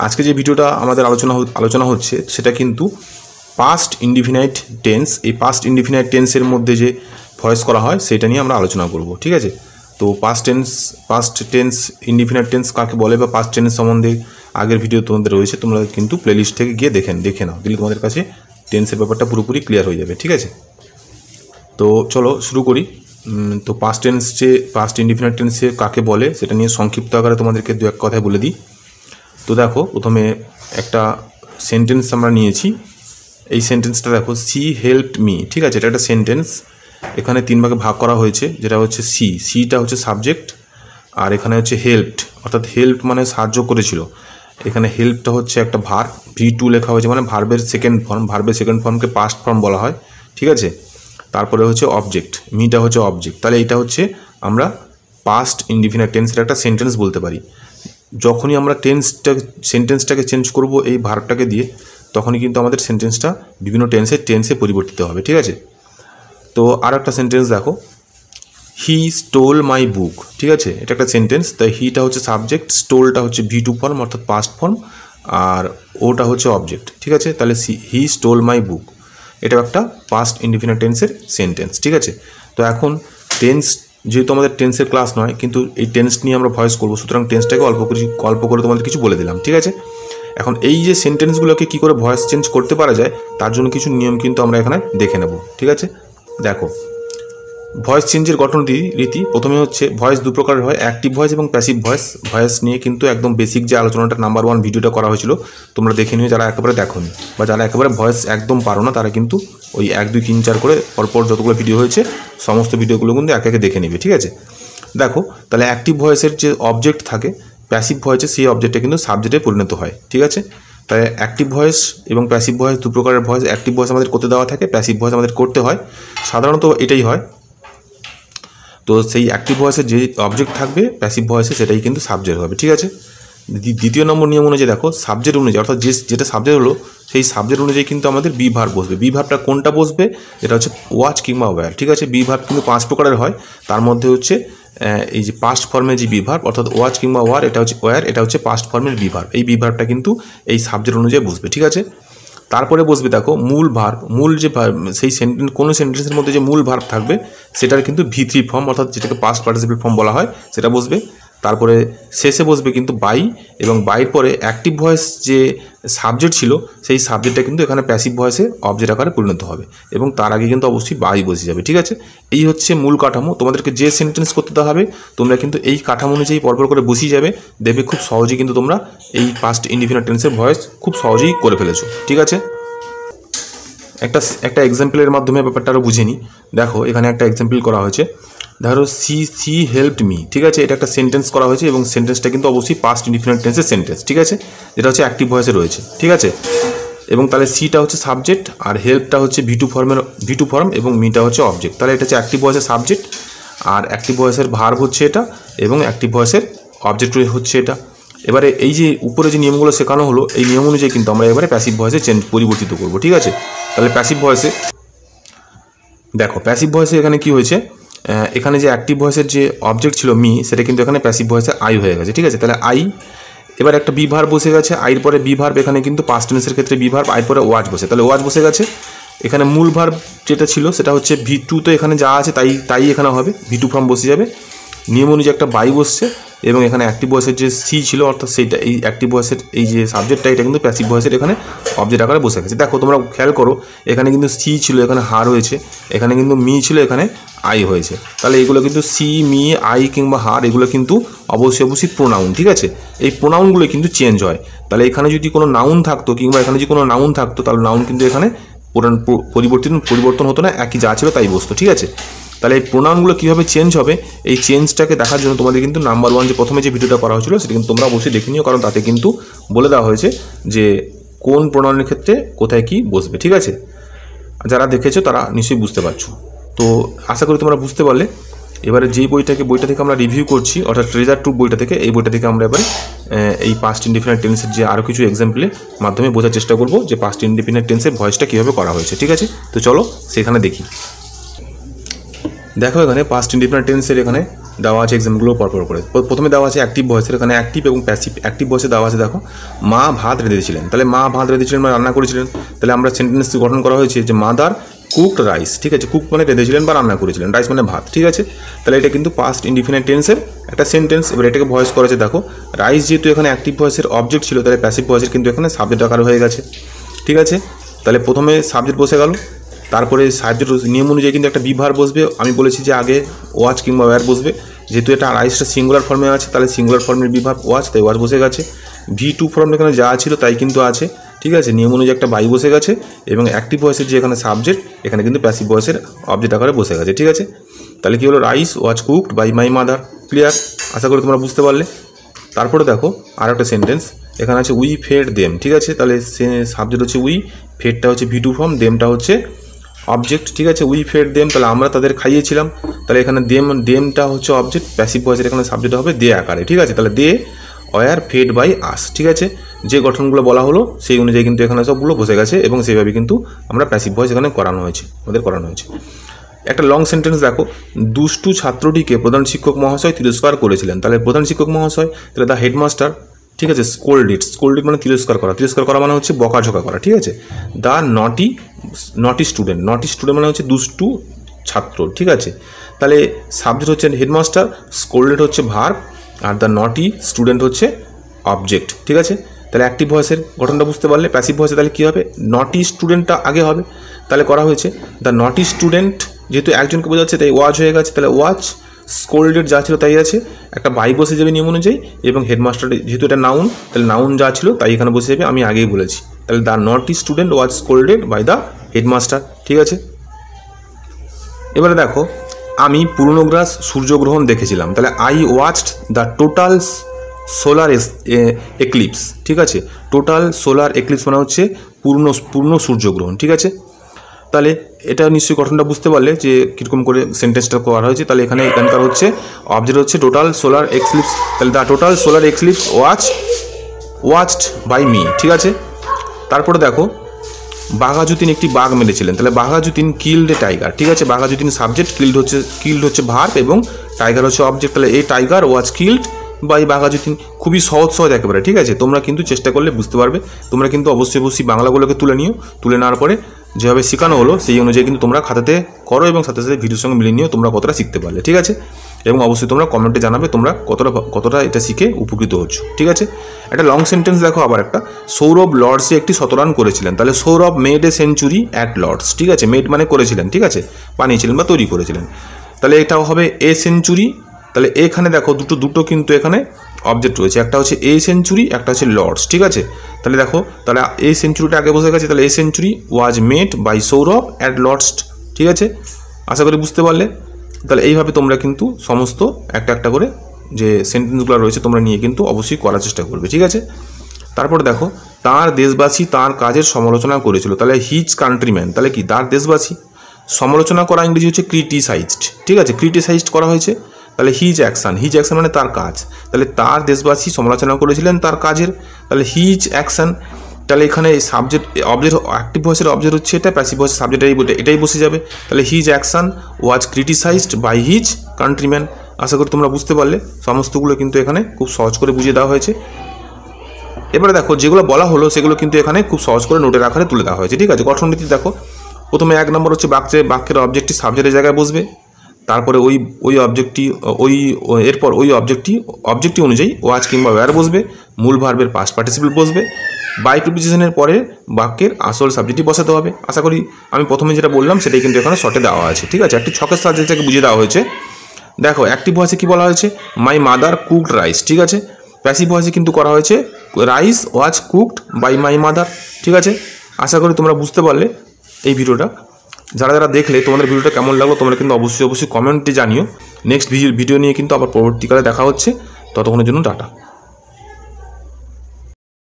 আজকে যে ভিডিওটা আমাদের আলোচনা হচ্ছে সেটা কিন্তু পাস্ট ইনডিফিনাইট টেন্স। এই পাস্ট ইনডিফিনাইট টেন্সের মধ্যে যে ভয়েস করা হয় সেটা নিয়ে আমরা আলোচনা করব, ঠিক আছে। তো পাস্ট টেন্স ইনডিফিনাইট টেন্স কাকে বলে বা পাস্ট টেন্স সম্বন্ধে আগের ভিডিও তোমাদের রয়েছে, তোমরা কিন্তু প্লেলিস্ট থেকে গিয়ে দেখে নাও, দিলে তোমাদের কাছে টেন্সের ব্যাপারটা পুরোপুরি ক্লিয়ার হয়ে যাবে, ঠিক আছে। তো চলো শুরু করি। তো পাস্ট ইনডিফিনাইট টেন্সে কাকে বলে সেটা নিয়ে সংক্ষিপ্ত আকারে তোমাদেরকে দু এক কথায় বলে দিই। তো দেখো, প্রথমে একটা সেন্টেন্স আমরা নিয়েছি। এই সেন্টেন্সটা দেখো, সি হেল্পড মি, ঠিক আছে। এটা একটা সেন্টেন্স, এখানে 3 ভাগে ভাগ করা হয়েছে। যেটা হচ্ছে সিটা হচ্ছে সাবজেক্ট, আর এখানে হচ্ছে হেল্পড, অর্থাৎ হেল্প মানে সাহায্য করেছিল। এখানে হেল্পটা হচ্ছে একটা ভার্ব, V2 লেখা হয়েছে, মানে ভার্বের সেকেন্ড ফর্মকে পাস্ট ফর্ম বলা হয়, ঠিক আছে। তারপরে হচ্ছে অবজেক্ট, মিটা হচ্ছে অবজেক্ট। তাহলে এটা হচ্ছে আমরা পাস্ট ইনডিফিনাইট টেন্সের একটা সেন্টেন্স বলতে পারি। যখনই আমরা সেন্টেন্সটাকে চেঞ্জ করব এই ভার্বটাকে দিয়ে, তখনই কিন্তু আমাদের সেন্টেন্সটা বিভিন্ন টেন্সে পরিবর্তিত হবে, ঠিক আছে। তো আর একটা সেন্টেন্স দেখো, হি স্টোল মাই বুক, ঠিক আছে। এটা একটা সেন্টেন্স, তাই হিটা হচ্ছে সাবজেক্ট, স্টোলটা হচ্ছে V2 ফর্ম অর্থাৎ পাস্ট ফর্ম, আর ওটা হচ্ছে অবজেক্ট, ঠিক আছে। তাহলে হি স্টোল মাই বুক, এটাও একটা পাস্ট ইনডিফিনাইট টেন্সের সেন্টেন্স, ঠিক আছে। তো এখন টেন্স, যেহেতু আমাদের টেন্সের ক্লাস নয়, কিন্তু এই টেন্স নিয়ে আমরা ভয়েস করবো, সুতরাং টেন্সটাকে অল্প করে তোমাদের কিছু বলে দিলাম, ঠিক আছে। এখন এই যে সেন্টেন্সগুলোকে কী করে ভয়েস চেঞ্জ করতে পারা যায়, তার জন্য কিছু নিয়ম কিন্তু আমরা এখানে দেখে নেব, ঠিক আছে। দেখো, ভয়েস চেঞ্জের গঠন রীতি প্রথমে হচ্ছে ভয়েস দু প্রকারের হয়, অ্যাক্টিভ ভয়েস এবং প্যাসিভ ভয়েস নিয়ে কিন্তু একদম বেসিক যে আলোচনাটা নাম্বার 1 ভিডিওটা করা হয়েছিল, তোমরা দেখে নিও যারা একেবারে দেখোনি, বা যারা একেবারে ভয়েস একদম পারো না, তারা কিন্তু ওই 1, 2, 3, 4 করে পরপর যতগুলো ভিডিও হয়েছে সমস্ত ভিডিওগুলো কিন্তু একে দেখে নেবে, ঠিক আছে। দেখো, তাহলে অ্যাক্টিভ ভয়েসের যে অবজেক্ট থাকে প্যাসিভ ভয়েসে, সেই অবজেক্টটা কিন্তু সাবজেক্টে পরিণত হয়, ঠিক আছে। তাই অ্যাক্টিভ ভয়েস এবং প্যাসিভ ভয়েস দু প্রকারের ভয়েস। অ্যাক্টিভ ভয়েস আমাদের করতে দেওয়া থাকে, প্যাসিভ ভয়েস আমাদের করতে হয়, সাধারণত এটাই হয়। তো সেই অ্যাক্টিভ ভয়েসের যে অবজেক্ট থাকবে প্যাসিভ ভয়েসে, সেটাই কিন্তু সাবজেক্ট হবে, ঠিক আছে। দ্বিতীয় নম্বর নিয়ম অনুযায়ী দেখো, সাবজেক্ট অনুযায়ী, অর্থাৎ যেটা সাবজেক্ট হলো সেই সাবজেক্ট অনুযায়ী কিন্তু আমাদের বি ভার্ব বসবে। বি ভার্বটা কোনটা বসবে? এটা হচ্ছে ওয়াচ কিংবা ওয়্যার, ঠিক আছে। বি ভার্ব কিন্তু 5 প্রকারের হয়, তার মধ্যে হচ্ছে এই যে পাস্ট ফর্মের যে বি ভার্ব, অর্থাৎ ওয়াচ কিংবা ওয়্যার, এটা হচ্ছে ওয়্যার, এটা হচ্ছে পাস্ট ফর্মের বি ভার্ব। এই বি ভার্বটা কিন্তু এই সাবজেক্ট অনুযায়ী বসবে, ঠিক আছে। তারপরে বসবে দেখো মূল ভার্ব, মূল যে সেই কোনো সেন্টেন্সের মধ্যে যে মূল ভার্ব থাকবে সেটার কিন্তু V3 ফর্ম, অর্থাৎ যেটাকে পাস্ট পার্টিসিপেল ফর্ম বলা হয়, সেটা বসবে। তারপরে শেষে বসবে কিন্তু বাই, এবং বাইয়ের পরে অ্যাক্টিভ ভয়েস যে সাবজেক্ট ছিল সেই সাবজেক্টটা কিন্তু এখানে প্যাসিভ ভয়েসে অবজেক্ট আকারে পরিণত হবে, এবং তার আগে কিন্তু অবশ্যই বাই বসে যাবে, ঠিক আছে। এই হচ্ছে মূল কাঠামো। তোমাদেরকে যে সেন্টেন্স করতে দেওয়া হবে তোমরা কিন্তু এই কাঠামো অনুযায়ী পরপর করে বসিয়ে যাবে, দেখবে খুব সহজেই কিন্তু তোমরা এই পাস্ট ইনডিফিনাইট টেন্সের ভয়েস খুব সহজেই করে ফেলেছো, ঠিক আছে। একটা এক্সাম্পলের মাধ্যমে ব্যাপারটা আরও বুঝে নিই। দেখো, এখানে একটা এক্সাম্পল করা হয়েছে। ধরো, সি হেল্পড মি, ঠিক আছে। এটা একটা সেন্টেন্স করা হয়েছে, এবং সেন্টেন্সটা কিন্তু অবশ্যই পাস্ট ইনডিফিনাইট টেন্সের সেন্টেন্স, ঠিক আছে, যেটা হচ্ছে অ্যাক্টিভ ভয়েসে রয়েছে, ঠিক আছে। এবং তাহলে সিটা হচ্ছে সাবজেক্ট, আর হেল্পটা হচ্ছে V2 ফর্ম, এবং মিটা হচ্ছে অবজেক্ট। তাহলে এটা হচ্ছে অ্যাক্টিভ ভয়েসের সাবজেক্ট, আর অ্যাক্টিভ ভয়েসের ভার্ব হচ্ছে এটা, এবং অ্যাক্টিভ ভয়েসের অবজেক্ট হচ্ছে এটা। এবারে এই যে উপরে যে নিয়মগুলো শেখানো হলো, এই নিয়ম অনুযায়ী কিন্তু আমরা এবারে প্যাসিভ ভয়েসে পরিবর্তিত করব, ঠিক আছে। তাহলে প্যাসিভ ভয়েসে দেখো, প্যাসিভ ভয়েসে এখানে কি হয়েছে, এখানে যে অ্যাক্টিভ ভয়েসের যে অবজেক্ট ছিল মি, সেটা কিন্তু এখানে প্যাসিভ ভয়েসে আই হয়ে গেছে, ঠিক আছে। তাহলে আই, এবার একটা বি ভার্ব বসে গেছে, আইয়ের পরে বি ভার্ব, এখানে কিন্তু পাস্ট টেন্সের ক্ষেত্রে বি ভার্ব, আইয়ের পরে ওয়াচ বসে, তাহলে ওয়াচ বসে গেছে। এখানে মূল ভার্ব যেটা ছিল সেটা হচ্ছে V2, তো এখানে যা আছে তাই এখানে হবে, V2 ফর্ম বসে যাবে। নিয়ম অনুযায়ী একটা বাই বসছে, এবং এখানে অ্যাক্টিভ ভয়েসের যে সি ছিল, অর্থাৎ সেইটা, এই অ্যাক্টিভ ভয়েসের এই যে সাবজেক্টটা, এটা কিন্তু প্যাসিভ ভয়েসের এখানে অবজেক্ট আকারে বসে গেছে। দেখো, তোমরা খেয়াল করো, এখানে কিন্তু সি ছিল, এখানে হার হয়েছে, এখানে কিন্তু মি ছিল, এখানে আই হয়েছে। তাহলে এগুলো কিন্তু সি, মি, আই কিংবা হার, এগুলো কিন্তু অবশ্যই প্রোনাউন, ঠিক আছে। এই প্রোনাউনগুলো কিন্তু চেঞ্জ হয়। তাহলে এখানে যদি কোনো নাউন থাকতো, কিংবা এখানে যদি কোনো নাউন থাকতো, তাহলে নাউন কিন্তু এখানে পরিবর্তন হতো না, একই যা ছিল তাই বসতো, ঠিক আছে। তাহলে এই প্রোনাউনগুলো কীভাবে চেঞ্জ হবে, এই চেঞ্জটাকে দেখার জন্য তোমাদের কিন্তু নাম্বার 1 যে প্রথমে যে ভিডিওটা করা হয়েছিল সেটা কিন্তু তোমরা অবশ্যই দেখে নিও, কারণ তাতে কিন্তু বলে দেওয়া হয়েছে যে কোন প্রোনাউনের ক্ষেত্রে কোথায় কী বসবে, ঠিক আছে। যারা দেখেছো তারা নিশ্চয়ই বুঝতে পারছো। তো আশা করি তোমরা বুঝতে পারলে। এবারে যেই বইটা থেকে আমরা রিভিউ করছি, অর্থাৎ ট্রেজার ট্যুব বইটা থেকে, এই বইটা থেকে আমরা এবারে এই পাস্ট ইনডিফিনাইট টেন্সের যে আরও কিছু এক্সাম্পলের মাধ্যমে বোঝার চেষ্টা করব যে পাস্ট ইনডিফিনাইট টেন্সের ভয়েসটা কীভাবে করা হয়েছে, ঠিক আছে। তো চলো সেখানে দেখি। দেখো, এখানে পাস্ট ইনডিফিনাইট টেন্সের এখানে দেওয়া আছে এক্সাম্পলগুলো পরপর করে। প্রথমে দেওয়া আছে অ্যাক্টিভ ভয়েসের, এখানে অ্যাক্টিভ এবং প্যাসিভ। অ্যাক্টিভ ভয়েসে দেওয়া আছে দেখো মা ভাত রেঁধেছিলেন, তাহলে মা ভাত রেঁধেছিলেন মানে রান্না করেছিলেন। তাহলে আমরা সেন্টেন্স গঠন করা হয়েছে যে মাদার কুকড রাইস, ঠিক আছে, কুক মানে রেঁধেছিলেন বা রান্না করেছিলেন, রাইস মানে ভাত, ঠিক আছে। তাহলে এটা কিন্তু পাস্ট ইনডিফিনাইট টেন্সের একটা সেন্টেন্স। এবার এটাকে ভয়েস করেছে দেখো রাইস, যেহেতু এখানে অ্যাক্টিভ ভয়েসের অবজেক্ট ছিল, তাহলে প্যাসিভ ভয়েসের কিন্তু এখানে সাবজেক্ট আকার হয়ে গেছে, ঠিক আছে। তাহলে প্রথমে সাবজেক্ট বসে গেল, তারপরে সাবজেক্ট নিয়ম অনুযায়ী কিন্তু একটা বিভার বসবে। আমি বলেছি যে আগে ওয়াচ কিংবা ওয়্যার বসবে, যেহেতু এটা রাইসটা সিঙ্গুলার ফর্মে আছে তাহলে সিঙ্গুলার ফর্মের বিভার ওয়াচ, তাই ওয়াচ বসে গেছে। V2 ফর্ম এখানে যা ছিল তাই কিন্তু আছে, ঠিক আছে। নিয়ম অনুযায়ী একটা বাই বসে গেছে এবং অ্যাক্টিভ ভয়েসের যে এখানে সাবজেক্ট, এখানে কিন্তু প্যাসিভ ভয়েসের অবজেক্ট আকারে বসে গেছে, ঠিক আছে। তাহলে কী হলো, rice was cooked by my mother. Clear? আশা করি তোমরা বুঝতে পারলে। তারপরে দেখো আর একটা সেন্টেন্স এখানে আছে উই ফেড দেম, ঠিক আছে। তাহলে সাবজেক্ট হচ্ছে উই, ফেডটা হচ্ছে V2 ফর্ম, দেমটা হচ্ছে অবজেক্ট, ঠিক আছে। উই ফেড দেম, তাহলে আমরা তাদের খাইয়েছিলাম, তাহলে এখানে দেমটা হচ্ছে অবজেক্ট, প্যাসিভ ভয়েসের এখানে সাবজেক্ট হবে দে আকারে, ঠিক আছে। তাহলে they were fed by us, ঠিক আছে। যে গঠনগুলো বলা হলো সেই অনুযায়ী কিন্তু এখানে সবগুলো বসে গেছে এবং সেইভাবে কিন্তু আমরা প্যাসিভ ভয়েস এখানে করানো হয়েছে, একটা লং সেন্টেন্স দেখো, দুষ্টু ছাত্রটিকে প্রধান শিক্ষক মহাশয় তিরস্কার করেছিলেন। তাহলে প্রধান শিক্ষক মহাশয়, তাহলে দ্য হেডমাস্টার, ঠিক আছে। স্কোল্ডেড মানে তিরস্কার করা মানে হচ্ছে বকাঝকা করা, ঠিক আছে। দ্য নটি স্টুডেন্ট মানে হচ্ছে দুষ্টু ছাত্র, ঠিক আছে। তাহলে সাবজেক্ট হচ্ছে হেডমাস্টার, স্কোল্ডেড হচ্ছে verb, are the naughty student হচ্ছে অবজেক্ট, ঠিক আছে। তাহলে অ্যাক্টিভ ভয়েসের গঠনটা বুঝতে পারলে। প্যাসিভ ভয়েসে তাহলে কী হবে, নটি স্টুডেন্টটা আগে হবে, তাহলে করা হয়েছে দ্য নটি স্টুডেন্ট, যেহেতু একজনকে বোঝাচ্ছে তাই ওয়াচ হয়ে গেছে, তাহলে ওয়াচ, স্কোল্ডেড যা ছিল তাই আছে, একটা বাই বসে যাবে নিয়ম অনুযায়ী, এবং হেডমাস্টার যেহেতু এটা নাউন, তাহলে নাউন যা ছিল তাই এখানে বসে যাবে, আমি আগেই বলেছি। তাহলে the naughty student was scolded by the headmaster, ঠিক আছে। এবারে দেখো আমি পূর্ণগ্রাস সূর্যগ্রহণ দেখেছিলাম, তাহলে I watched the total solar eclipse, ঠিক আছে। টোটাল সোলার এক্লিপস মানে হচ্ছে পূর্ণ সূর্যগ্রহণ, ঠিক আছে। তাহলে এটা নিশ্চয়ই গঠনটা বুঝতে পারলে যে কীরকম করে সেন্টেন্সটা করা হয়েছে। তাহলে এখানকার হচ্ছে অবজেক্ট হচ্ছে টোটাল সোলার এক্লিপস, তাহলে the total solar eclipse watched by me, ঠিক আছে। তারপরে দেখো বাঘাযতীন একটি বাঘ মেরেছিলেন, তাহলে বাঘাযতীন কিল্ড এ টাইগার, ঠিক আছে। বাঘাযতীন সাবজেক্ট, কিল্ড হচ্ছে ভার্ব এবং টাইগার হচ্ছে অবজেক্ট, তাহলে এই tiger was killed by Baghajatin. খুবই সহজ একেবারে, ঠিক আছে। তোমরা কিন্তু চেষ্টা করলে বুঝতে পারবে। তোমরা কিন্তু অবশ্যই বাংলাগুলোকে তুলে নেওয়ার পরে যেভাবে শেখানো হলো সেই অনুযায়ী কিন্তু তোমরা খাতাতে করো এবং সাথে সাথে ভিডিওর সঙ্গে মিলিয়ে নিও তোমরা কতটা শিখতে পারলে, ঠিক আছে। এবং অবশ্যই তোমরা কমেন্টে জানাবে তোমরা কতটা এটা শিখে উপকৃত হচ্ছ, ঠিক আছে। একটা লং সেন্টেন্স দেখো আবার একটা, সৌরভ লর্ডসে একটি শতরান করেছিলেন, তাহলে Sourav made a century at Lord's, ঠিক আছে। মেড মানে করেছিলেন, ঠিক আছে, বানিয়েছিলেন বা তৈরি করেছিলেন। তাহলে এটাও হবে এ সেঞ্চুরি, তাহলে এখানে দেখো দুটো কিন্তু এখানে অবজেক্ট রয়েছে, একটা হচ্ছে এ সেঞ্চুরি, একটা হচ্ছে লর্ডস, ঠিক আছে। তাহলে দেখো তাহলে এই সেঞ্চুরিটা আগে বসে গেছে, তাহলে এই century was made by Sourav at Lord's, ঠিক আছে। আশা করি বুঝতে পারলে। তাহলে এইভাবে তোমরা কিন্তু সমস্ত একটা করে যে সেন্টেন্সগুলো রয়েছে তোমরা নিয়ে কিন্তু অবশ্যই করার চেষ্টা করবে, ঠিক আছে। তারপর দেখো তার দেশবাসী তার কাজের সমালোচনা করেছিল, তাহলে হিজ কান্ট্রিম্যান, তাহলে কি তার দেশবাসী, সমালোচনা করা ইংরেজি হচ্ছে ক্রিটিসাইজড, ঠিক আছে। ক্রিটিসাইজড করা হয়েছে, তাহলে হিজ অ্যাকশান মানে তার কাজ, তাহলে তার দেশবাসী সমালোচনা করেছিলেন তার কাজের, তাহলে হিজ অ্যাকশান। তাহলে এখানে অবজেক্ট অ্যাক্টিভ ভয়েসের অবজেক্ট হচ্ছে এটা, প্যাসিভ ভয়েসের সাবজেক্ট এটাই বসে যাবে, তাহলে his action was criticised by his countryman. আশা করি তোমরা বুঝতে পারলে। সমস্তগুলো কিন্তু এখানে খুব সহজ করে বুঝিয়ে দেওয়া হয়েছে। এবারে দেখো যেগুলো বলা হলো সেগুলো কিন্তু এখানে খুব সহজ করে নোটের আকারে তুলে দেওয়া হয়েছে, ঠিক আছে। গঠনরীতি দেখো, প্রথমে 1 নম্বর হচ্ছে বাক্যের অবজেক্টটি সাবজেক্টের জায়গায় বসবে, তারপরে ওই অবজেক্টটি এরপর ওই অবজেক্টটি অনুযায়ী ওয়াচ কিংবা ওয়্যার বসবে, মূল ভার্বের পাস্ট পার্টিসিপল বসবে, বাই প্রিপোজিশনের পরে বাক্যের আসল সাবজেক্টটি বসাতে হবে। আশা করি আমি প্রথমে যেটা বললাম সেটাই কিন্তু এখানে শর্টে দেওয়া আছে, ঠিক আছে। একটি ছকের সাহায্যে এটাকে বুঝিয়ে দেওয়া হয়েছে। দেখো অ্যাক্টিভ ভয়েসে কী বলা হয়েছে, মাই মাদার কুকড রাইস, ঠিক আছে। প্যাসিভ ভয়েসে কিন্তু করা হয়েছে rice was cooked by my mother, ঠিক আছে। আশা করি তোমরা বুঝতে পারলে এই ভিডিওটা। যারা দেখলে তোমাদের ভিডিওটা কেমন লাগলো তোমরা কিন্তু অবশ্যই কমেন্টে জানিও। নেক্সট ভিডিও নিয়ে কিন্তু আবার পরবর্তীকালে দেখা হচ্ছে, ততক্ষণের জন্য টাটা।